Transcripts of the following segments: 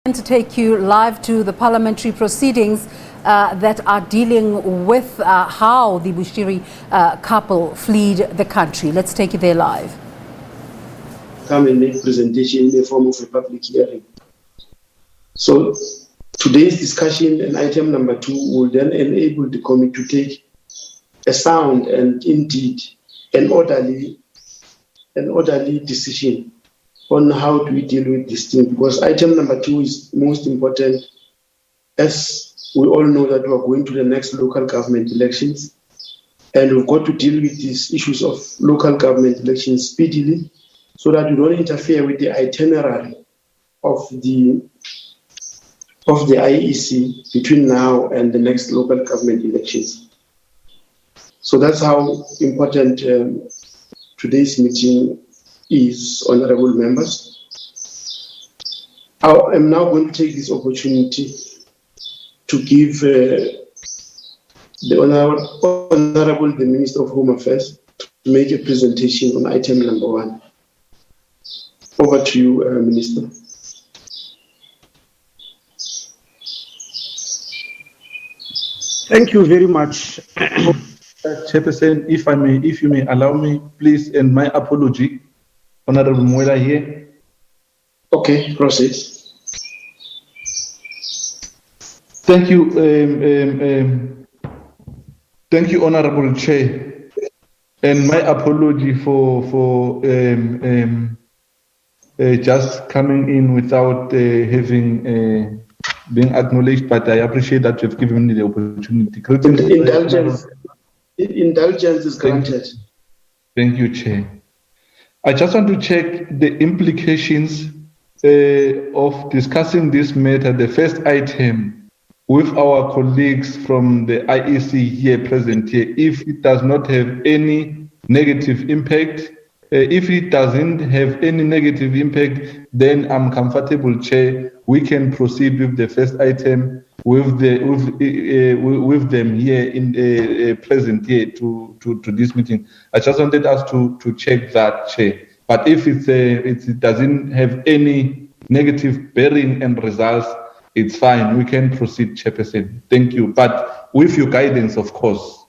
To take you live to the parliamentary proceedings that are dealing with how the Bushiri couple fled the country. Let's take you there live. Come and make presentation in the form of a public hearing. So today's discussion and item number 2 will then enable the committee to take a sound and indeed an orderly decision on how do we deal with this thing, because item number 2 is most important, as we all know that we are going to the next local government elections, and we've got to deal with these issues of local government elections speedily so that we don't interfere with the itinerary of the IEC between now and the next local government elections. So that's how important today's meeting is, honorable members. I'm now going to take this opportunity to give the Honorable the Minister of Home Affairs to make a presentation on item number 1. Over to you, Minister. Thank you very much. Chairperson, if you may allow me, please, and my apology. Honorable Mwela here. Okay, proceed. Thank you, thank you, Honorable Chair, and my apology for just coming in without having being acknowledged. But I appreciate that you've given me the opportunity. Indulgence is granted. Thank you, Chair. I just want to check the implications of discussing this matter, the first item, with our colleagues from the IEC here present here, if it does not have any negative impact. If it doesn't have any negative impact, then I'm comfortable, Chair. We can proceed with the first item with them here in present here to this meeting. I just wanted us to check that, Chair. But if it doesn't have any negative bearing and results, it's fine. We can proceed, Chairperson. Thank you. But with your guidance, of course.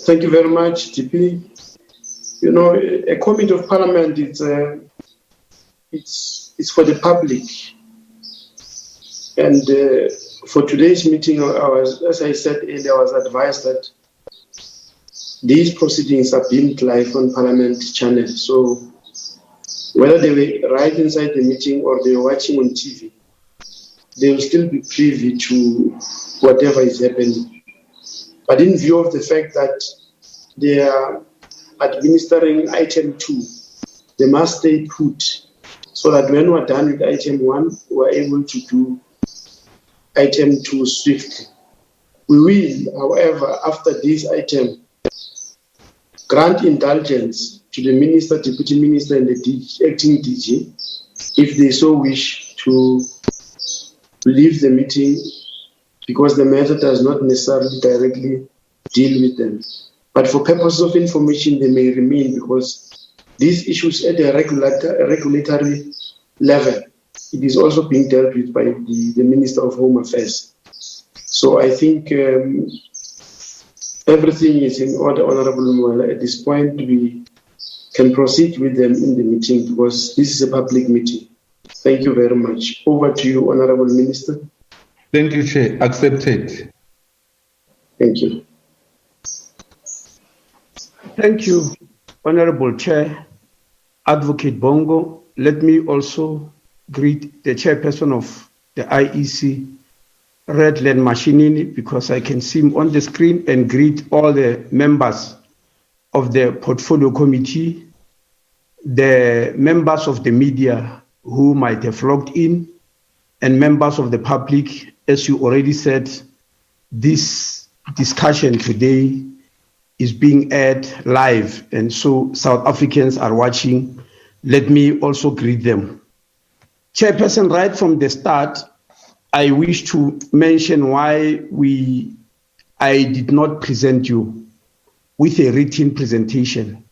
Thank you very much, TP. You know, a committee of parliament, it's for the public. And for today's meeting, as I said earlier, I was advised that these proceedings are beamed live on Parliament channel. So whether they were right inside the meeting or they were watching on TV, they will still be privy to whatever is happening. But in view of the fact that they are administering item 2, they must stay put so that when we're done with item 1, we're able to do item 2 swiftly. We will, however, after this item, grant indulgence to the minister, deputy minister, and the acting DG, if they so wish to leave the meeting, because the matter does not necessarily directly deal with them. But for purposes of information, they may remain, because these issues at a regulatory level, it is also being dealt with by the Minister of Home Affairs. So I think everything is in order, Honorable Mwela. At this point, we can proceed with them in the meeting because this is a public meeting. Thank you very much. Over to you, Honorable Minister. Thank you, Chair. Accepted. Thank you. Thank you, Honorable Chair, Advocate Bongo. Let me also greet the chairperson of the IEC, Redland Mashinini, because I can see him on the screen, and greet all the members of the Portfolio Committee, the members of the media who might have logged in, and members of the public. As you already said, this discussion today is being aired live, and so South Africans are watching. Let me also greet them. Chairperson, right from the start, I wish to mention why I did not present you with a written presentation,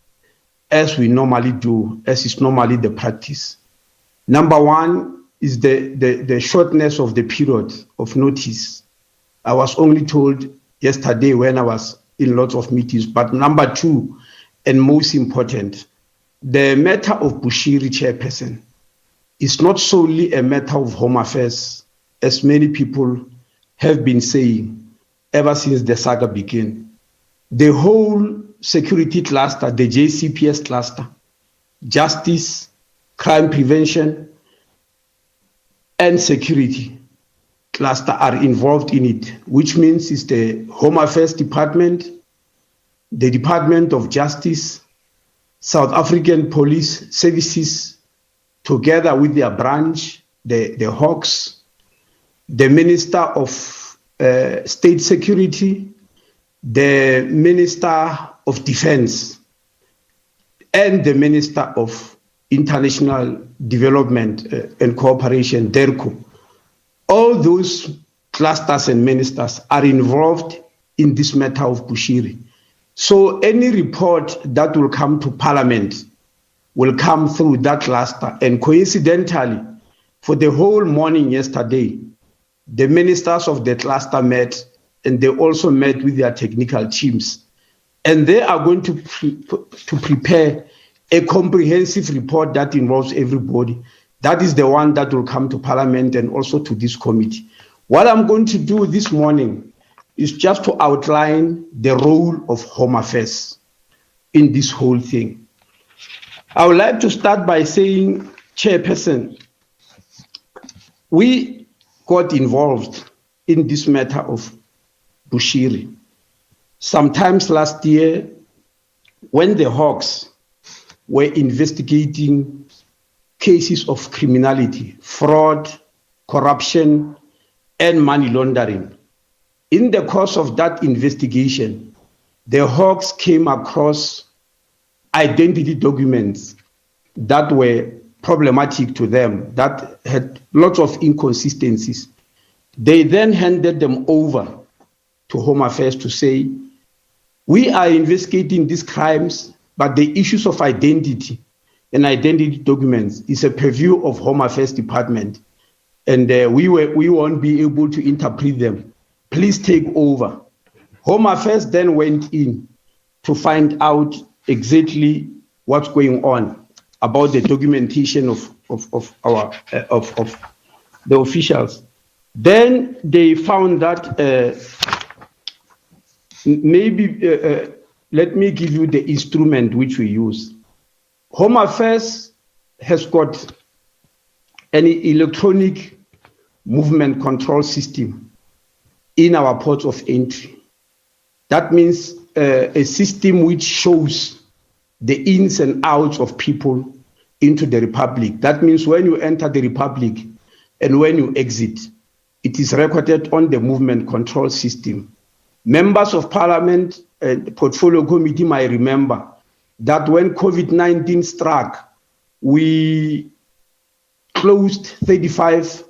as we normally do, as is normally the practice. Number one is the shortness of the period of notice. I was only told yesterday when I was in lots of meetings. But number two, and most important, the matter of Bushiri chairperson is not solely a matter of Home Affairs, as many people have been saying ever since the saga began. The whole security cluster, the JCPS cluster, justice, crime prevention, and security cluster are involved in it, which means it's the Home Affairs Department, the Department of Justice, South African Police Services, together with their branch, the Hawks, the Minister of State Security, the Minister of Defense, and the Minister of International Development and Cooperation, DERCO. All those clusters and ministers are involved in this matter of Bushiri. So any report that will come to Parliament will come through that cluster. And coincidentally, for the whole morning yesterday, the ministers of the cluster met, and they also met with their technical teams. And they are going to prepare a comprehensive report that involves everybody. That is the one that will come to Parliament and also to this committee. What I'm going to do this morning is just to outline the role of Home Affairs in this whole thing. I would like to start by saying, Chairperson, we got involved in this matter of Bushiri. Sometimes last year, when the Hawks were investigating cases of criminality, fraud, corruption, and money laundering. In the course of that investigation, the Hawks came across identity documents that were problematic to them, that had lots of inconsistencies. They then handed them over to Home Affairs to say, we are investigating these crimes, but the issues of identity and identity documents is a purview of Home Affairs Department, and we won't be able to interpret them. Please take over. Home Affairs then went in to find out exactly what's going on about the documentation of the officials. Then they found that let me give you the instrument which we use. Home Affairs has got an electronic movement control system in our ports of entry. That means a system which shows the ins and outs of people into the Republic. That means when you enter the Republic and when you exit, it is recorded on the movement control system. Members of Parliament and the Portfolio Committee might remember that when COVID-19 struck, we closed 35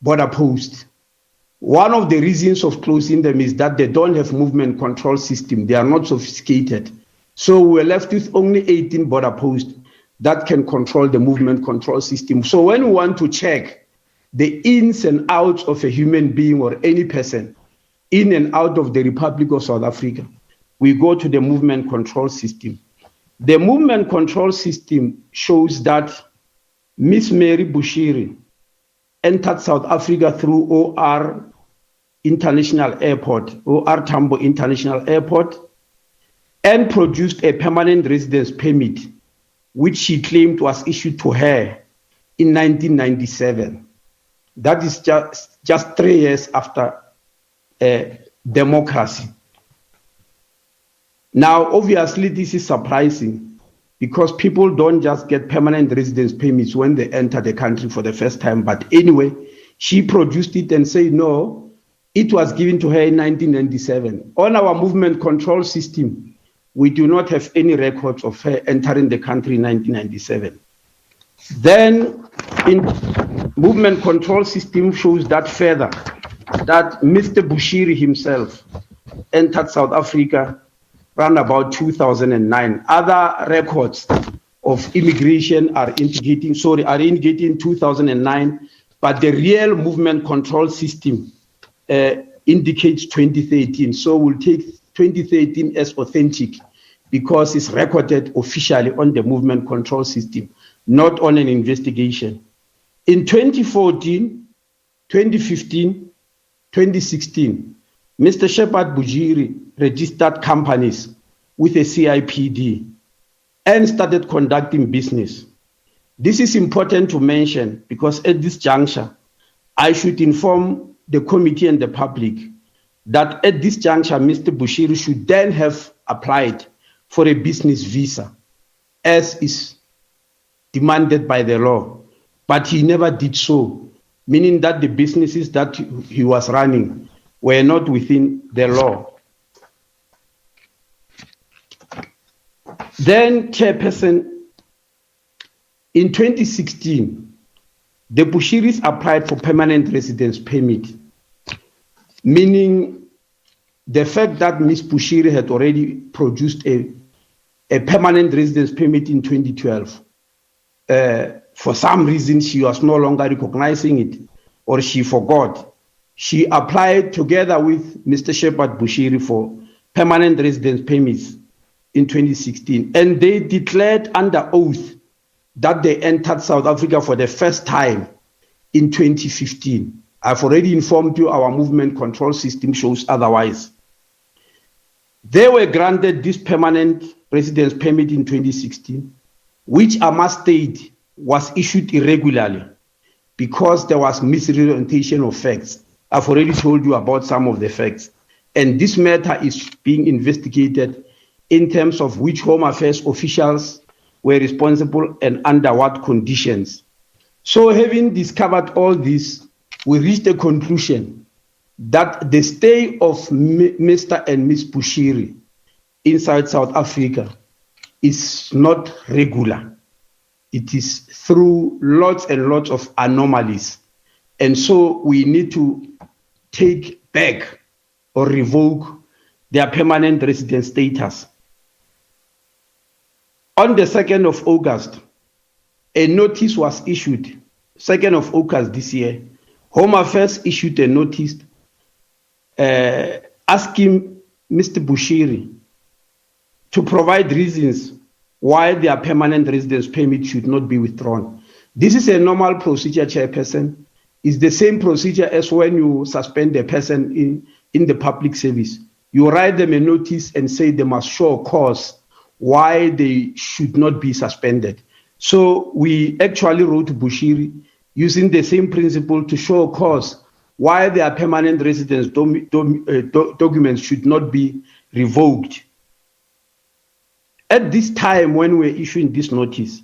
border posts. One of the reasons of closing them is that they don't have movement control system. They are not sophisticated. So we're left with only 18 border posts that can control the movement control system. So when we want to check the ins and outs of a human being or any person in and out of the Republic of South Africa, we go to the movement control system. The movement control system shows that Miss Mary Bushiri entered South Africa through OR International Airport, OR Tambo International Airport, and produced a permanent residence permit, which she claimed was issued to her in 1997. That is just 3 years after democracy. Now, obviously, this is surprising because people don't just get permanent residence permits when they enter the country for the first time. But anyway, she produced it and said, no, it was given to her in 1997. On our movement control system, we do not have any records of her entering the country in 1997. Then, in movement control system shows that further, that Mr. Bushiri himself entered South Africa around about 2009. Other records of Immigration are indicating 2009, but the real movement control system indicates 2013. So we'll take 2013 as authentic because it's recorded officially on the movement control system, not on an investigation. In 2014, 2015, 2016, Mr. Shepherd Bushiri registered companies with a CIPD and started conducting business. This is important to mention because at this juncture, I should inform the committee and the public that at this juncture, Mr. Bushiri should then have applied for a business visa as is demanded by the law, but he never did so, meaning that the businesses that he was running were not within the law. Then, Chairperson, in 2016, the Bushiris applied for permanent residence permit, meaning the fact that Ms. Bushiri had already produced a permanent residence permit in 2012. For some reason, she was no longer recognizing it, or she forgot. She applied together with Mr. Shepherd Bushiri for permanent residence permits in 2016, and they declared under oath that they entered South Africa for the first time in 2015. I've already informed you our movement control system shows otherwise. They were granted this permanent residence permit in 2016, which I must state was issued irregularly because there was misrepresentation of facts. I've already told you about some of the facts. And this matter is being investigated in terms of which Home Affairs officials were responsible and under what conditions. So having discovered all this, we reached a conclusion that the stay of Mr. and Ms. Bushiri inside South Africa is not regular. It is through lots and lots of anomalies. And so we need to take back or revoke their permanent residence status. On the 2nd of August, a notice was issued, 2nd of August this year. Home Affairs issued a notice asking Mr. Bushiri to provide reasons why their permanent residence permit should not be withdrawn. This is a normal procedure, Chairperson. It's the same procedure as when you suspend a person in the public service. You write them a notice and say they must show a cause why they should not be suspended. So we actually wrote to Bushiri using the same principle to show a cause why their permanent residence documents should not be revoked. At this time when we're issuing this notice,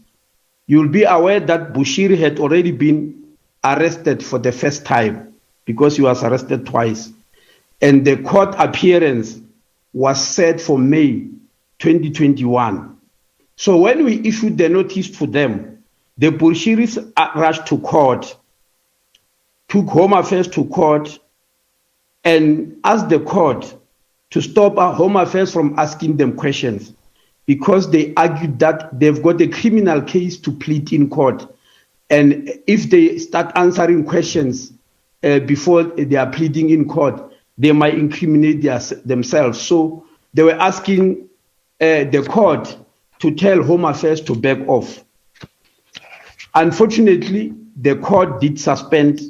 you'll be aware that Bushiri had already been arrested for the first time because he was arrested twice. And the court appearance was set for May 2021. So when we issued the notice to them, the Bushiris rushed to court, took Home Affairs to court, and asked the court to stop Home Affairs from asking them questions because they argued that they've got a criminal case to plead in court. And if they start answering questions before they are pleading in court, they might incriminate themselves. So they were asking the court to tell Home Affairs to back off. Unfortunately, the court did suspend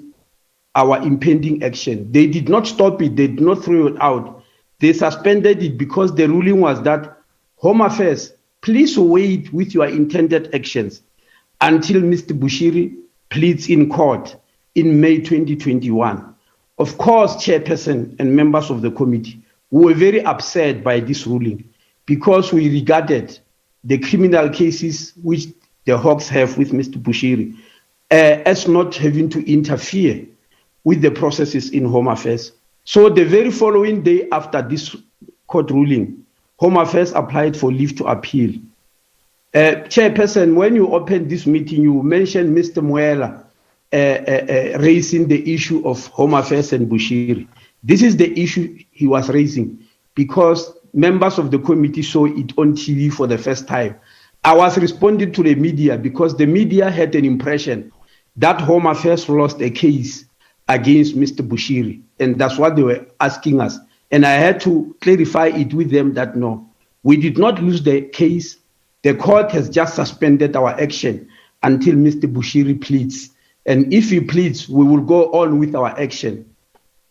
our impending action. They did not stop it. They did not throw it out. They suspended it because the ruling was that Home Affairs, please wait with your intended actions until Mr. Bushiri pleads in court in May 2021. Of course, Chairperson and members of the committee, we were very upset by this ruling because we regarded the criminal cases which the Hawks have with Mr. Bushiri as not having to interfere with the processes in Home Affairs. So the very following day after this court ruling, Home Affairs applied for leave to appeal. Chairperson, when you opened this meeting, you mentioned Mr. Muela raising the issue of Home Affairs and Bushiri. This is the issue he was raising because members of the committee saw it on TV for the first time. I was responding to the media because the media had an impression that Home Affairs lost a case against Mr. Bushiri, and that's what they were asking us. And I had to clarify it with them that no, we did not lose the case. The court has just suspended our action until Mr. Bushiri pleads. And if he pleads, we will go on with our action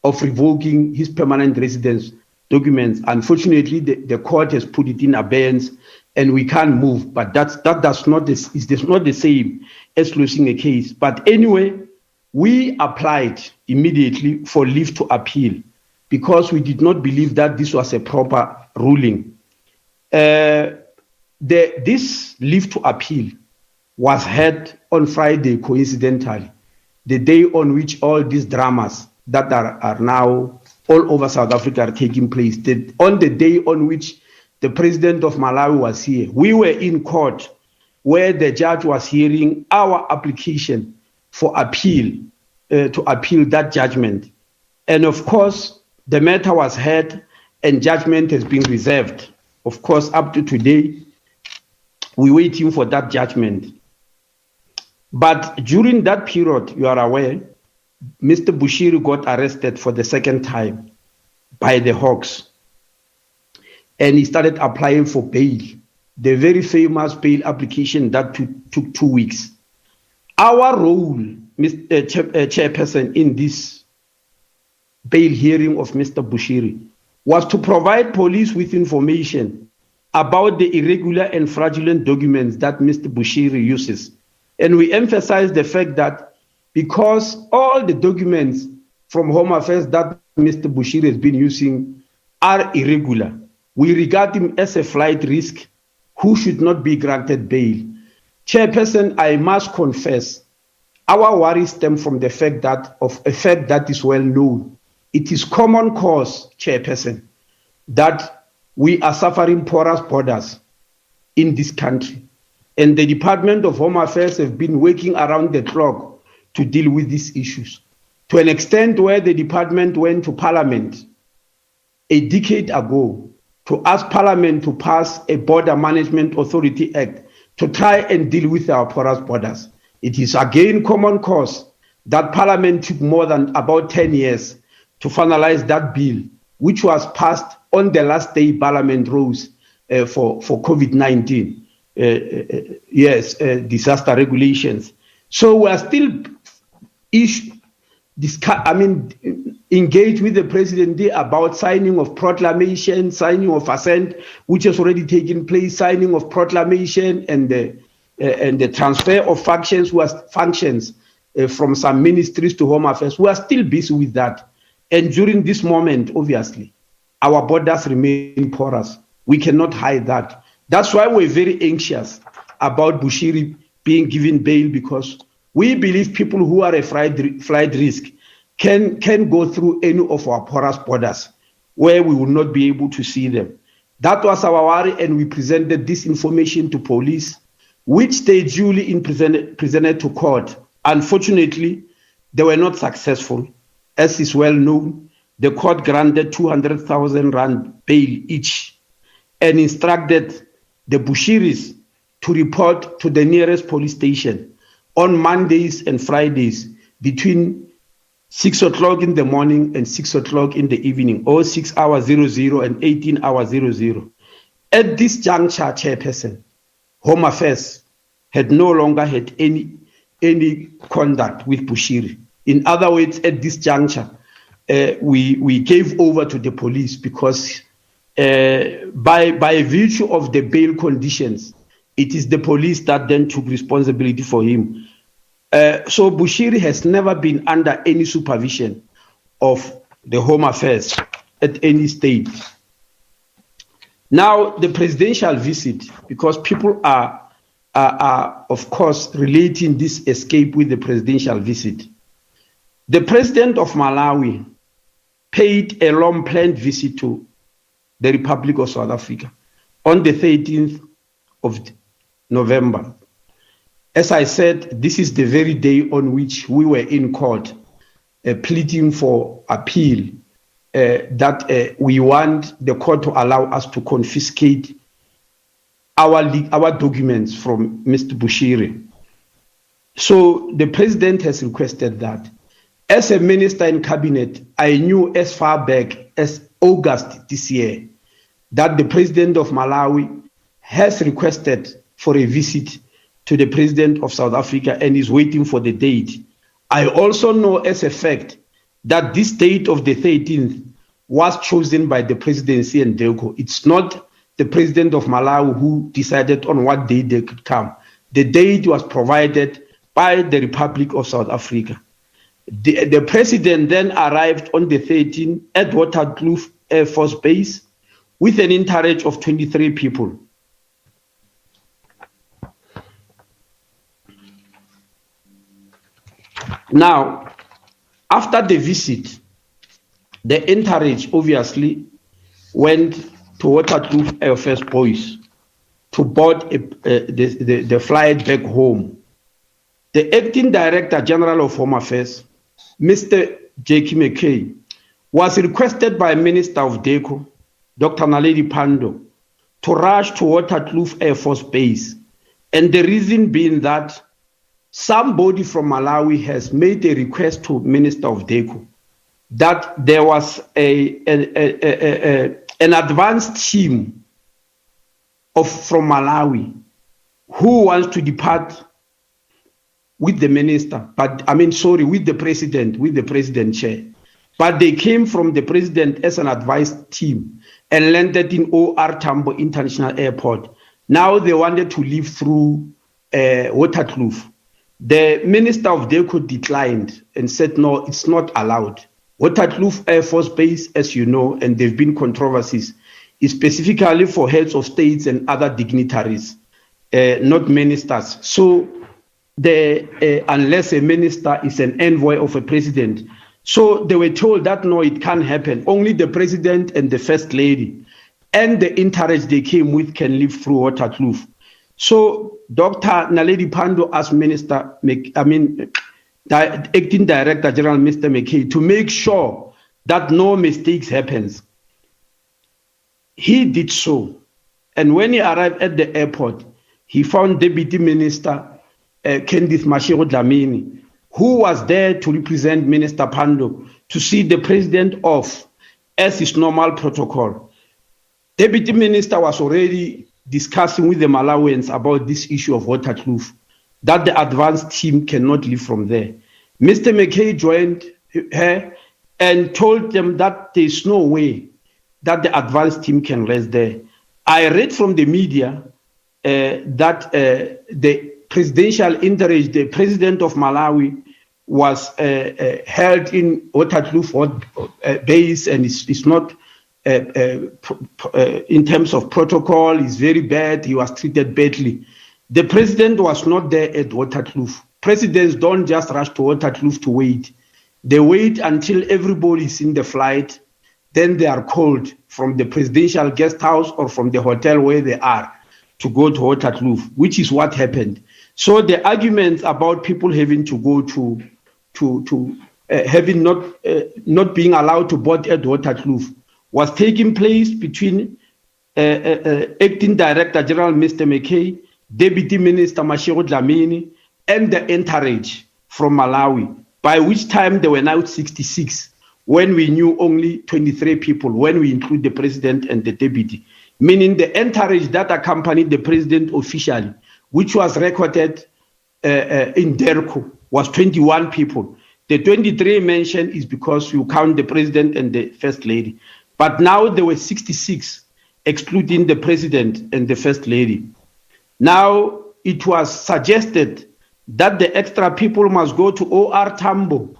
of revoking his permanent residence documents. Unfortunately, the court has put it in abeyance and we can't move. But that's not the same as losing a case. But anyway, we applied immediately for leave to appeal because we did not believe that this was a proper ruling. This leave to appeal was had on Friday, coincidentally, the day on which all these dramas that are now all over South Africa are taking place. On the day on which the president of Malawi was here, we were in court where the judge was hearing our application for appeal, to appeal that judgment. And of course, the matter was heard and judgment has been reserved. Of course, up to today, we're waiting for that judgment. But during that period, you are aware, Mr. Bushiri got arrested for the second time by the Hawks. And he started applying for bail, the very famous bail application that took 2 weeks. Our role, Mr. Chairperson, in this bail hearing of Mr. Bushiri was to provide police with information about the irregular and fraudulent documents that Mr. Bushiri uses. And we emphasize the fact that because all the documents from Home Affairs that Mr. Bushiri has been using are irregular, we regard him as a flight risk who should not be granted bail. Chairperson, I must confess, our worries stem from the fact that is well known. It is common cause, Chairperson, that we are suffering porous borders in this country. And the Department of Home Affairs have been working around the clock to deal with these issues, to an extent where the department went to Parliament a decade ago to ask Parliament to pass a Border Management Authority Act to try and deal with our porous borders. It is again common cause that Parliament took more than about 10 years to finalize that bill, which was passed on the last day Parliament rose for COVID-19. Disaster regulations. So we are still engaged with the president about signing of proclamation, signing of assent, which has already taken place, signing of proclamation, and the transfer of functions from some ministries to Home Affairs. We are still busy with that. And during this moment, obviously, our borders remain porous. We cannot hide that. That's why we're very anxious about Bushiri being given bail, because we believe people who are a flight risk can go through any of our porous borders where we will not be able to see them. That was our worry, and we presented this information to police, which they duly presented to court. Unfortunately, they were not successful. As is well known, the court granted 200,000 rand bail each and instructed the Bushiris to report to the nearest police station on Mondays and Fridays between 6 o'clock in the morning and 6 o'clock in the evening, or 6 hours 00 and 18 hours 00. At this juncture, Chairperson, Home Affairs had no longer had any contact with Bushiri. In other words, at this juncture, we gave over to the police because by virtue of the bail conditions, it is the police that then took responsibility for him. So Bushiri has never been under any supervision of the Home Affairs at any stage. Now, the presidential visit, because people are of course relating this escape with the presidential visit. The president of Malawi paid a long-planned visit to the Republic of South Africa on the 13th of November. As I said, this is the very day on which we were in court pleading for appeal, that we want the court to allow us to confiscate our documents from Mr. Bushiri. So the president has requested that. As a minister in cabinet, I knew as far back as August this year that the president of Malawi has requested for a visit to the president of South Africa and is waiting for the date. I also know as a fact that this date of the 13th was chosen by the presidency and DECO. It's not the president of Malawi who decided on what date they could come. The date was provided by the Republic of South Africa. The president then arrived on the 13th at Waterkloof Air Force Base with an entourage of 23 people. Now, after the visit, the entourage obviously went to Waterkloof Air Force Base to board the flight back home. The acting Director General of Home Affairs, Mr. J.K. McKay, was requested by Minister of DECO, Dr. Naledi Pandor, to rush to Waterkloof Air Force Base, and the reason being that somebody from Malawi has made a request to Minister of DECO that there was an advanced team from Malawi who wants to depart with the minister, with the president chair. But they came from the president as an advised team and landed in OR Tambo International Airport. Now they wanted to leave through Waterkloof. The minister of DECO declined and said, no, it's not allowed. Waterkloof Air Force Base, as you know, and there have been controversies, is specifically for heads of states and other dignitaries, not ministers. So unless a minister is an envoy of a president. So they were told that no, it can't happen. Only the president and the first lady and the entourage they came with can live through Waterkloof. So Dr. Naledi Pandor asked Acting Director General Mr. McKay to make sure that no mistakes happens. He did so. And when he arrived at the airport, he found Deputy Minister Candice Mashiro Dlamini, who was there to represent Minister Pandor to see the president off as his normal protocol. Deputy Minister was already discussing with the Malawians about this issue of Waterkloof, that the advanced team cannot leave from there. Mr. McKay joined her and told them that there's no way that the advanced team can rest there. I read from the media that the presidential entourage, the president of Malawi, was held in Waterkloof base, and it's not, in terms of protocol, is very bad. He was treated badly. The president was not there at Waterkloof. Presidents don't just rush to Waterkloof to wait. They wait until everybody is in the flight. Then they are called from the presidential guest house or from the hotel where they are to go to Waterkloof, which is what happened. So the arguments about people having to go to having not being allowed to board at Waterkloof was taking place between Acting Director General Mr. McKay, Deputy Minister Mashiro Dlamini, and the entourage from Malawi, by which time there were now 66, when we knew only 23 people, when we include the president and the deputy, meaning the entourage that accompanied the president officially, which was recorded in DERCO, was 21 people. The 23 mentioned is because you count the president and the first lady. But now there were 66, excluding the president and the first lady. Now it was suggested that the extra people must go to OR Tambo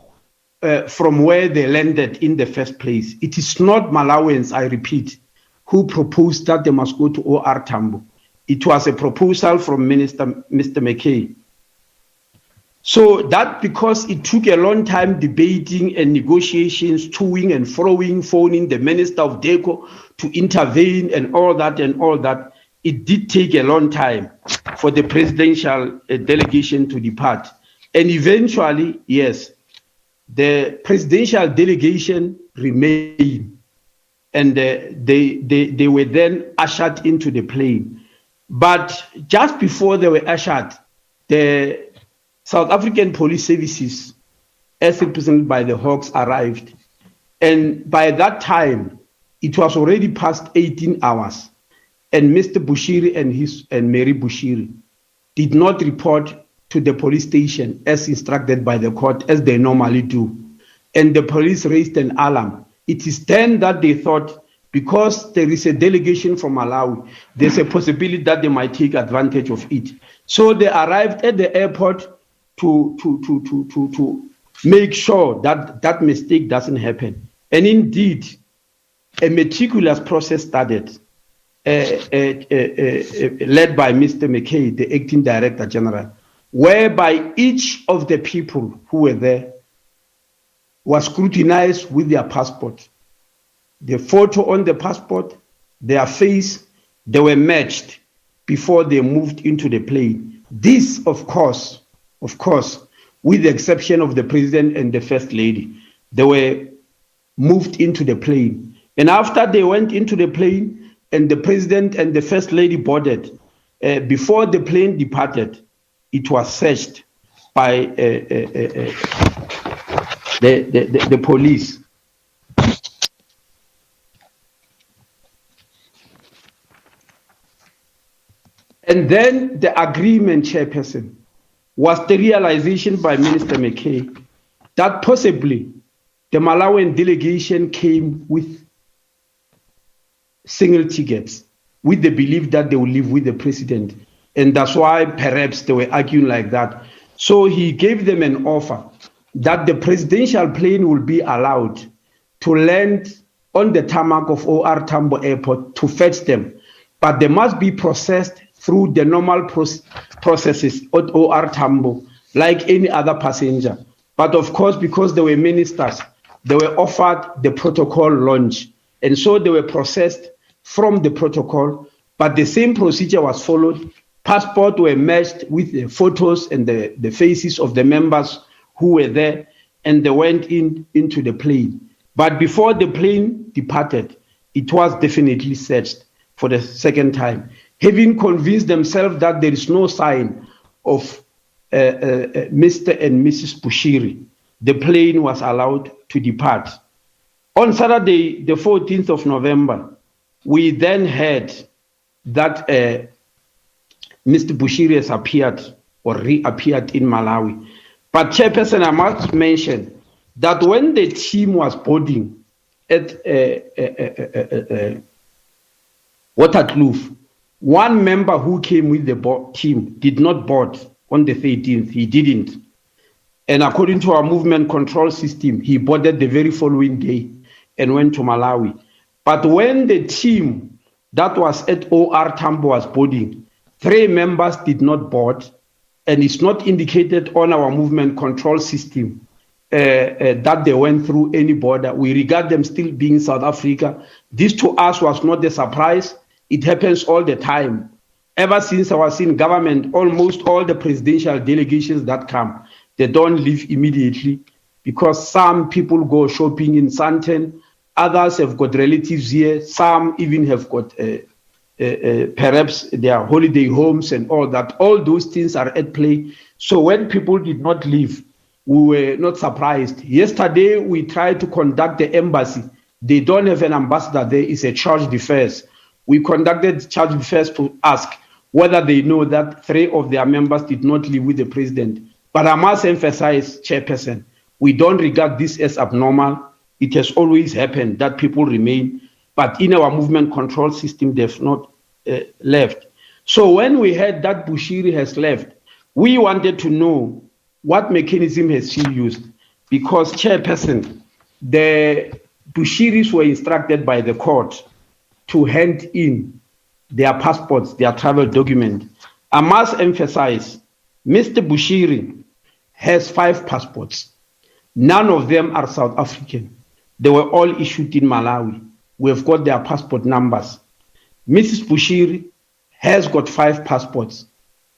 from where they landed in the first place. It is not Malawians, I repeat, who proposed that they must go to OR Tambo. It was a proposal from Mr. McKay. So that because it took a long time debating and negotiations, toing and froing, phoning the Minister of DECO to intervene and all that, it did take a long time for the presidential delegation to depart. And eventually, yes, the presidential delegation remained, and they were then ushered into the plane. But just before they were ushered, the South African police services, as represented by the Hawks, arrived. And by that time, it was already past 18 hours. And Mr. Bushiri and Mary Bushiri did not report to the police station as instructed by the court, as they normally do. And the police raised an alarm. It is then that they thought, because there is a delegation from Malawi, there's a possibility that they might take advantage of it. So they arrived at the airport to make sure that that mistake doesn't happen. And indeed, a meticulous process started, led by Mr. McKay, the acting director general, whereby each of the people who were there was scrutinized with their passport. The photo on the passport, their face, they were matched before they moved into the plane. This, of course, with the exception of the president and the first lady, they were moved into the plane. And after they went into the plane and the president and the first lady boarded, before the plane departed, it was searched by the police. And then the agreement, Chairperson, was the realization by Minister McKay that possibly the Malawian delegation came with single tickets, with the belief that they will live with the president. And that's why perhaps they were arguing like that. So he gave them an offer that the presidential plane will be allowed to land on the tarmac of OR Tambo Airport to fetch them. But they must be processed through the normal processes at OR Tambo, like any other passenger. But of course, because they were ministers, they were offered the protocol launch. And so they were processed from the protocol, but the same procedure was followed. Passports were matched with the photos and the faces of the members who were there, and they went into the plane. But before the plane departed, it was definitely searched for the second time. Having convinced themselves that there is no sign of Mr. and Mrs. Bushiri, the plane was allowed to depart. On Saturday, the 14th of November, we then heard that Mr. Bushiri has appeared or reappeared in Malawi. But Chairperson, I must mention that when the team was boarding at Waterkloof, one member who came with the team did not board on the 13th. He didn't. And according to our movement control system, he boarded the very following day and went to Malawi. But when the team that was at OR Tambo was boarding, 3 members did not board, and it's not indicated on our movement control system that they went through any border. We regard them still being South Africa. This to us was not a surprise. It happens all the time. Ever since I was in government, almost all the presidential delegations that come, they don't leave immediately because some people go shopping in Sandton, others have got relatives here, some even have got perhaps their holiday homes and all that. All those things are at play. So when people did not leave, we were not surprised. Yesterday, we tried to conduct the embassy. They don't have an ambassador there. It's a charge d'affaires. We conducted charge d'affaires to ask whether they know that 3 of their members did not live with the president. But I must emphasize, Chairperson, we don't regard this as abnormal. It has always happened that people remain, but in our movement control system, they've not left. So when we heard that Bushiri has left, we wanted to know what mechanism has she used, because Chairperson, the Bushiris were instructed by the court to hand in their passports, their travel document. I must emphasize, Mr. Bushiri has 5 passports. None of them are South African. They were all issued in Malawi. We have got their passport numbers. Mrs. Bushiri has got 5 passports,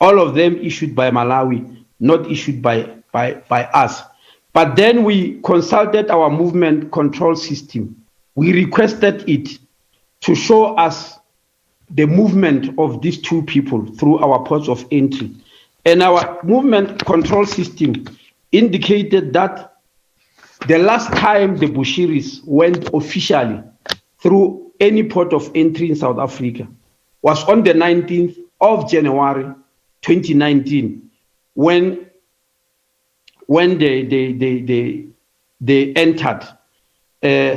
all of them issued by Malawi, not issued by us. But then we consulted our movement control system. We requested it to show us the movement of these two people through our ports of entry. And our movement control system indicated that the last time the Bushiris went officially through any port of entry in South Africa was on the 19th of January 2019, when they entered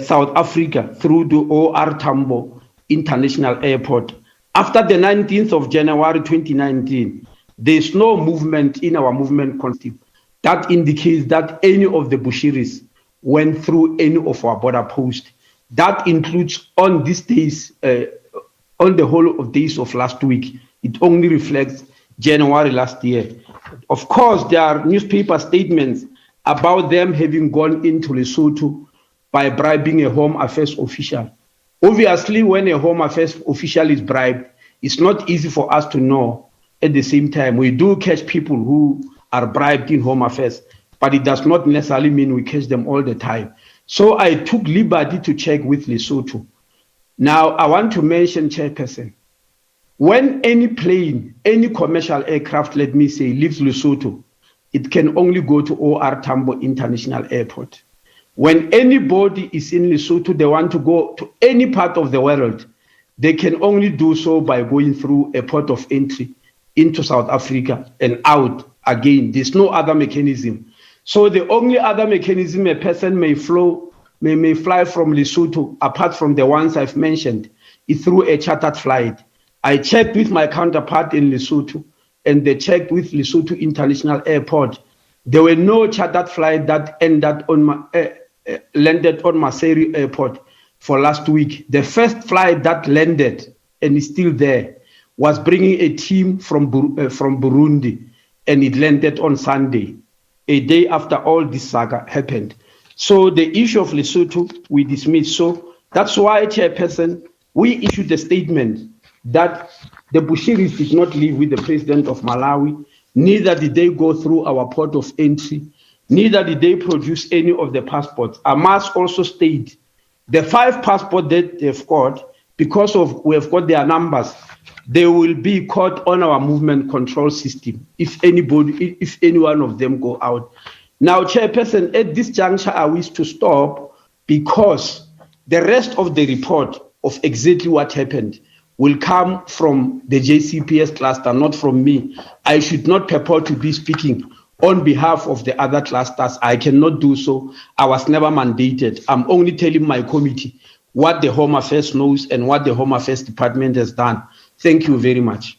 South Africa through the OR Tambo International Airport. After the 19th of January 2019, there's no movement in our movement concept that indicates that any of the Bushiris went through any of our border posts. That includes on these days, on the whole of days of last week. It only reflects January last year. Of course, there are newspaper statements about them having gone into Lesotho by bribing a Home Affairs official. Obviously, when a Home Affairs official is bribed, it's not easy for us to know. At the same time, we do catch people who are bribed in Home Affairs, but it does not necessarily mean we catch them all the time. So I took liberty to check with Lesotho. Now, I want to mention, Chairperson, when any plane, any commercial aircraft, let me say, leaves Lesotho, it can only go to OR Tambo International Airport. When anybody is in Lesotho, they want to go to any part of the world, they can only do so by going through a port of entry into South Africa and out again. There's no other mechanism. So the only other mechanism a person may fly from Lesotho, apart from the ones I've mentioned, is through a chartered flight. I checked with my counterpart in Lesotho, and they checked with Lesotho International Airport. There were no chartered flight that landed on Maseru Airport for last week. The first flight that landed and is still there was bringing a team from Burundi, and it landed on Sunday, a day after all this saga happened. So the issue of Lesotho, we dismiss. So that's why, Chairperson, we issued a statement that the Bushiris did not live with the president of Malawi, neither did they go through our port of entry, neither did they produce any of the passports. I must also state the 5 passports that they've got, because of we have got their numbers, they will be caught on our movement control system if any one of them go out. Now, Chairperson, at this juncture, I wish to stop because the rest of the report of exactly what happened will come from the JCPS cluster, not from me. I should not purport to be speaking on behalf of the other clusters. I cannot do so. I was never mandated. I'm only telling my committee what the Home Affairs knows and what the Home Affairs Department has done. Thank you very much.